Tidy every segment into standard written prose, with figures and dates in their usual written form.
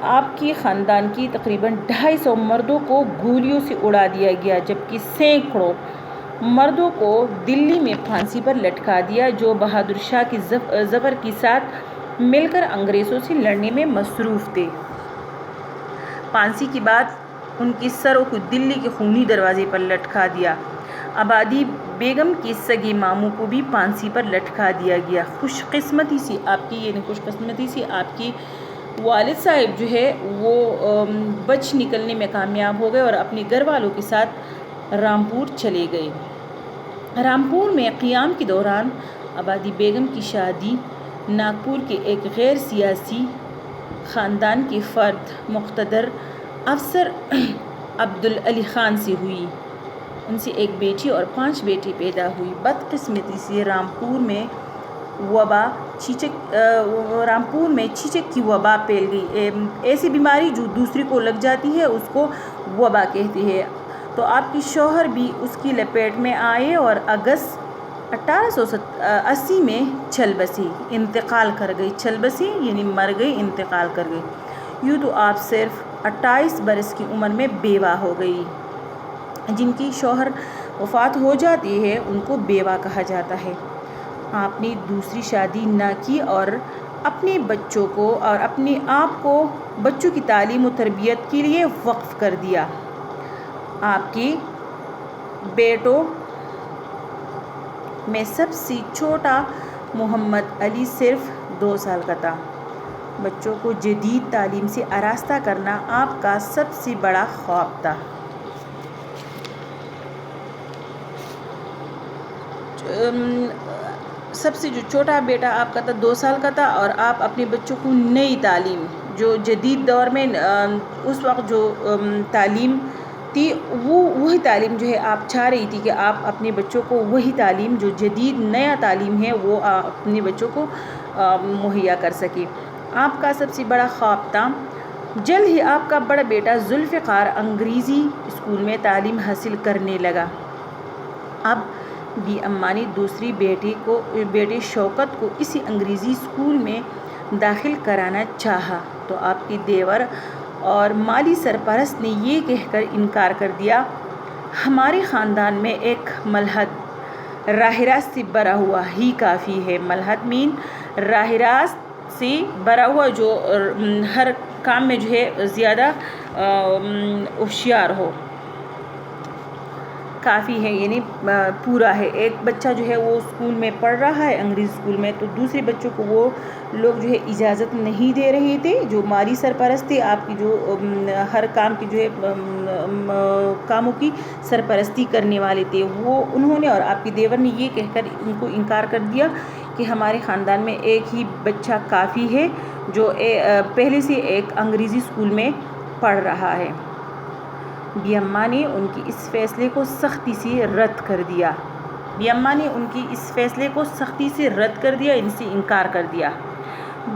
آپ کی خاندان کی تقریباً 250 مردوں کو گولیوں سے اڑا دیا گیا، جبکہ سینکڑوں مردوں کو دلی میں پھانسی پر لٹکا دیا، جو بہادر شاہ کی ظفر کے ساتھ مل کر انگریزوں سے لڑنے میں مصروف تھے۔ پھانسی کے بعد ان کے سروں کو دلی کے خونی دروازے پر لٹکا دیا۔ آبادی بیگم کے سگے ماموں کو بھی پھانسی پر لٹکا دیا گیا۔ خوش قسمتی سے آپ کی والد صاحب جو ہے وہ بچ نکلنے میں کامیاب ہو گئے اور اپنے گھر والوں کے ساتھ رامپور چلے گئے۔ رامپور میں قیام کے دوران آبادی بیگم کی شادی ناگپور کے ایک غیر سیاسی خاندان کے فرد مقتدر افسر عبدالعلی خان سے ہوئی۔ ان سے ایک بیٹی اور 5 بیٹے پیدا ہوئی۔ بدقسمتی سے رامپور میں چیچک کی وبا پھیل گئی۔ ایسی بیماری جو دوسرے کو لگ جاتی ہے اس کو وبا کہتے ہیں۔ تو آپ کے شوہر بھی اس کی لپیٹ میں آئے اور اگست 1880 میں چل بسے، انتقال کر گئے۔ چل بسے یعنی مر گئے، انتقال کر گئے۔ یوں تو آپ صرف 28 برس کی عمر میں بیوہ ہو گئی۔ جن کی شوہر وفات ہو جاتی ہے ان کو بیوہ کہا جاتا ہے۔ آپ نے دوسری شادی نہ کی اور اپنے بچوں کو اور اپنے آپ کو بچوں کی تعلیم و تربیت کے لیے وقف کر دیا۔ آپ کے بیٹوں میں سب سے چھوٹا محمد علی صرف 2 سال کا تھا۔ بچوں کو جدید تعلیم سے آراستہ کرنا آپ کا سب سے بڑا خواب تھا۔ سب سے جو چھوٹا بیٹا آپ کا تھا 2 سال کا تھا اور آپ اپنے بچوں کو نئی تعلیم جو جدید دور میں اس وقت جو تعلیم تھی وہی تعلیم جو ہے آپ چاہ رہی تھی کہ آپ اپنے بچوں کو وہی تعلیم جو جدید نیا تعلیم ہے وہ اپنے بچوں کو مہیا کر سکے۔ آپ کا سب سے بڑا خواب تھا۔ جلد ہی آپ کا بڑا بیٹا ذوالفقار انگریزی اسکول میں تعلیم حاصل کرنے لگا۔ اب بھی اماں نے دوسری بیٹے شوکت کو اسی انگریزی اسکول میں داخل کرانا چاہا تو آپ کے دیور اور مالی سرپرست نے یہ کہہ کر انکار کر دیا، ہمارے خاندان میں ایک ملحد راہ راست سے بھرا ہوا ہی کافی ہے۔ ملحد مین راہ راست سے بھرا ہوا جو ہر کام میں جو ہے زیادہ ہوشیار ہو، کافی ہے یعنی پورا ہے۔ ایک بچہ جو ہے وہ اسکول میں پڑھ رہا ہے انگریزی اسکول میں تو دوسرے بچوں کو وہ لوگ جو ہے اجازت نہیں دے رہے تھے، جو مالی سرپرست تھے آپ کی جو ہر کام کی جو ہے کاموں کی سرپرستی کرنے والے تھے، وہ انہوں نے اور آپ کے دیور نے یہ کہہ کر ان کو انکار کر دیا کہ ہمارے خاندان میں ایک ہی بچہ کافی ہے جو پہلے سے ایک انگریزی اسکول میں پڑھ رہا ہے۔ بی اماں نے ان کی اس فیصلے کو سختی سے رد کر دیا۔ ان سے انکار کر دیا۔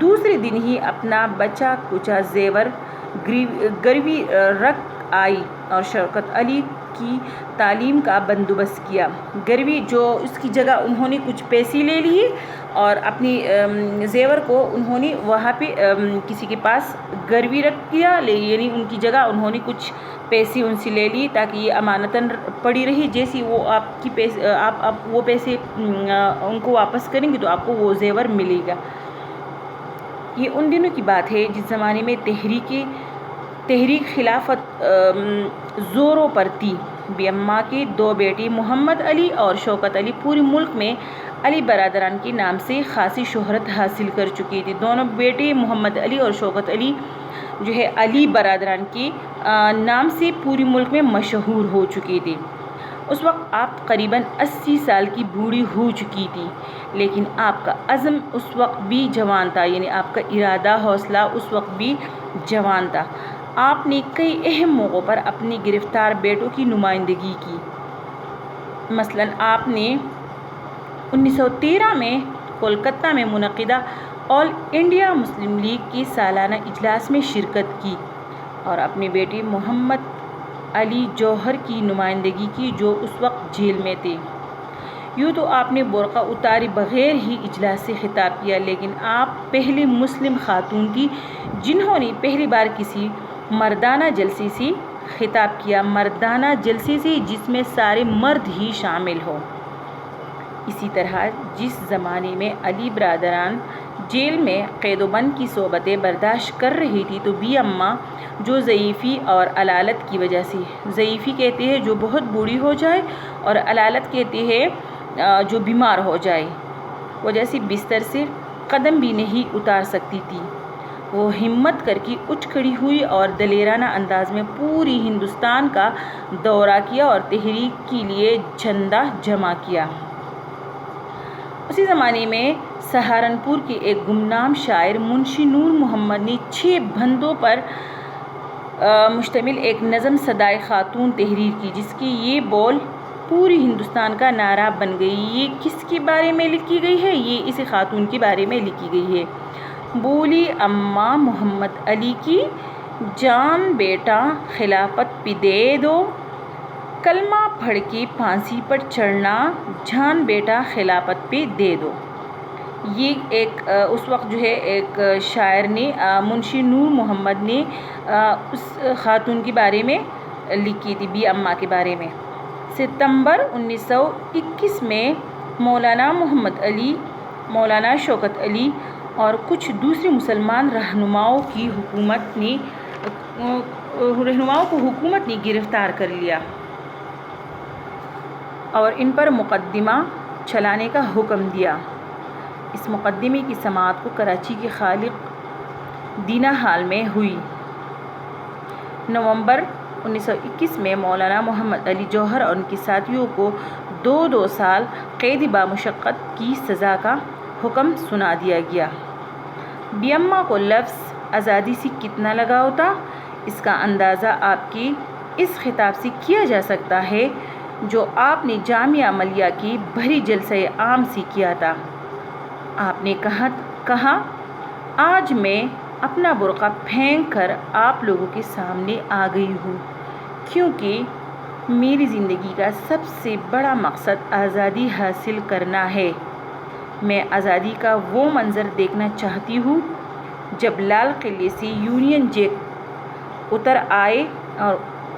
دوسرے دن ہی اپنا بچا کچا زیور گروی رکھ آئی اور شوکت علی کی تعلیم کا بندوبست کیا۔ گروی جو اس کی جگہ انہوں نے کچھ پیسے لے لیے اور اپنی زیور کو انہوں نے وہاں پہ کسی کے پاس گروی رکھ کیا، یعنی ان کی جگہ انہوں نے کچھ پیسے ان سے لے لیے تاکہ یہ امانتاً پڑی رہی، جیسے وہ آپ وہ پیسے ان کو واپس کریں گے تو آپ کو وہ زیور ملے گا۔ یہ ان دنوں کی بات ہے جس زمانے میں تحریک خلافت زوروں پر تھی۔ بی اماں کے 2 بیٹے محمد علی اور شوکت علی پورے ملک میں علی برادران کے نام سے خاصی شہرت حاصل کر چکے تھے۔ دونوں بیٹے محمد علی اور شوکت علی جو ہے علی برادران کے نام سے پورے ملک میں مشہور ہو چکے تھے۔ اس وقت آپ قریباً 80 سال کی بوڑھی ہو چکی تھی، لیکن آپ کا عزم اس وقت بھی جوان تھا، یعنی آپ کا ارادہ حوصلہ اس وقت بھی جوان تھا۔ آپ نے کئی اہم موقعوں پر اپنے گرفتار بیٹوں کی نمائندگی کی۔ مثلاً آپ نے 1913 میں کولکتہ میں منعقدہ آل انڈیا مسلم لیگ کے سالانہ اجلاس میں شرکت کی اور اپنے بیٹے محمد علی جوہر کی نمائندگی کی جو اس وقت جیل میں تھے۔ یوں تو آپ نے برقع اتارے بغیر ہی اجلاس سے خطاب کیا، لیکن آپ پہلی مسلم خاتون تھی جنہوں نے پہلی بار کسی مردانہ جلسے سے خطاب کیا، مردانہ جلسے سے جس میں سارے مرد ہی شامل ہوں۔ اسی طرح جس زمانے میں علی برادران جیل میں قید و بند کی صحبتیں برداشت کر رہی تھی، تو بی اماں جو ضعیفی اور علالت کی وجہ سے، ضعیفی کہتے ہیں جو بہت بوڑھی ہو جائے، اور علالت کہتے ہیں جو بیمار ہو جائے، وجہ سے بستر سے قدم بھی نہیں اتار سکتی تھی، وہ ہمت کر کے اٹھ کھڑی ہوئی اور دلیرانہ انداز میں پوری ہندوستان کا دورہ کیا اور تحریک کے لیے چندہ جمع کیا۔ اسی زمانے میں سہارنپور کے ایک گمنام شاعر منشی نور محمد نے 6 بندوں پر مشتمل ایک نظم صدائے خاتون تحریر کی، جس کی یہ بول پوری ہندوستان کا نعرہ بن گئی۔ یہ کس کے بارے میں لکھی گئی ہے؟ یہ اس خاتون کے بارے میں لکھی گئی ہے۔ بولی اماں محمد علی کی، جان بیٹا خلافت پہ دے دو، کلمہ پڑھ کے پھانسی پر چڑھنا، جان بیٹا خلافت پہ دے دو۔ یہ ایک اس وقت جو ہے ایک شاعر نے، منشی نور محمد نے اس خاتون کے بارے میں لکھی تھی، بی اماں کے بارے میں۔ ستمبر 1921 میں مولانا محمد علی، مولانا شوکت علی اور کچھ دوسرے مسلمان رہنماؤں کو حکومت نے گرفتار کر لیا اور ان پر مقدمہ چلانے کا حکم دیا۔ اس مقدمے کی سماعت کو کراچی کے خالق دینا ہال میں ہوئی۔ نومبر 1921 میں مولانا محمد علی جوہر اور ان کے ساتھیوں کو 2 سال قید بامشقت کی سزا کا حکم سنا دیا گیا۔ بی اماں کو لفظ آزادی سے کتنا لگاؤ تھا، اس کا اندازہ آپ کے اس خطاب سے کیا جا سکتا ہے جو آپ نے جامعہ ملیہ کے بھری جلسہ عام سے کیا تھا۔ آپ نے کہا آج میں اپنا برقع پھینک کر آپ لوگوں کے سامنے آ گئی ہوں، کیونکہ میری زندگی کا سب سے بڑا مقصد آزادی حاصل کرنا ہے۔ میں آزادی کا وہ منظر دیکھنا چاہتی ہوں جب لال قلعے سے یونین جیک اتر آئے اور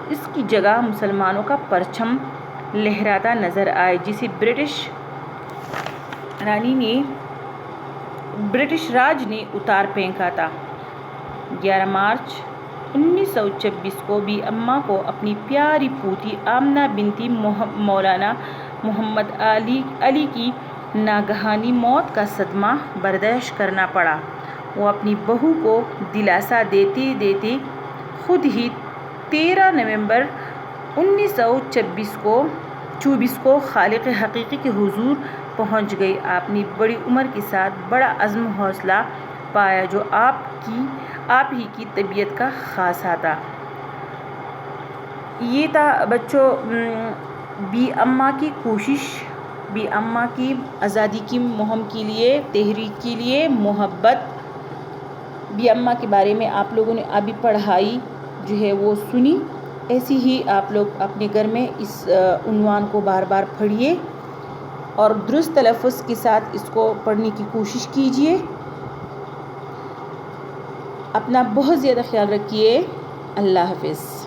اس کی جگہ مسلمانوں کا پرچم لہراتا نظر آئے، جسے برٹش راج نے اتار پھینکا تھا۔ 11 مارچ 1926 کو بی اماں کو اپنی پیاری پوتی آمنہ بنت مولانا محمد علی کی ناگہانی موت کا صدمہ برداشت کرنا پڑا۔ وہ اپنی بہو کو دلاسا دیتے دیتے خود ہی 13 نومبر 1924 کو خالق حقیقی کے حضور پہنچ گئی۔ آپ نے بڑی عمر کے ساتھ بڑا عزم و حوصلہ پایا جو آپ ہی کی طبیعت کا خاصہ تھا۔ یہ تھا بچوں بی اماں کی کوشش، بی اماں کی آزادی کی مہم کے لیے، تحریک کے لیے محبت۔ بی اماں کے بارے میں آپ لوگوں نے ابھی پڑھائی جو ہے وہ سنی، ایسی ہی آپ لوگ اپنے گھر میں اس عنوان کو بار بار پڑھیے اور درست تلفظ کے ساتھ اس کو پڑھنے کی کوشش کیجیے۔ اپنا بہت زیادہ خیال رکھیے۔ اللہ حافظ۔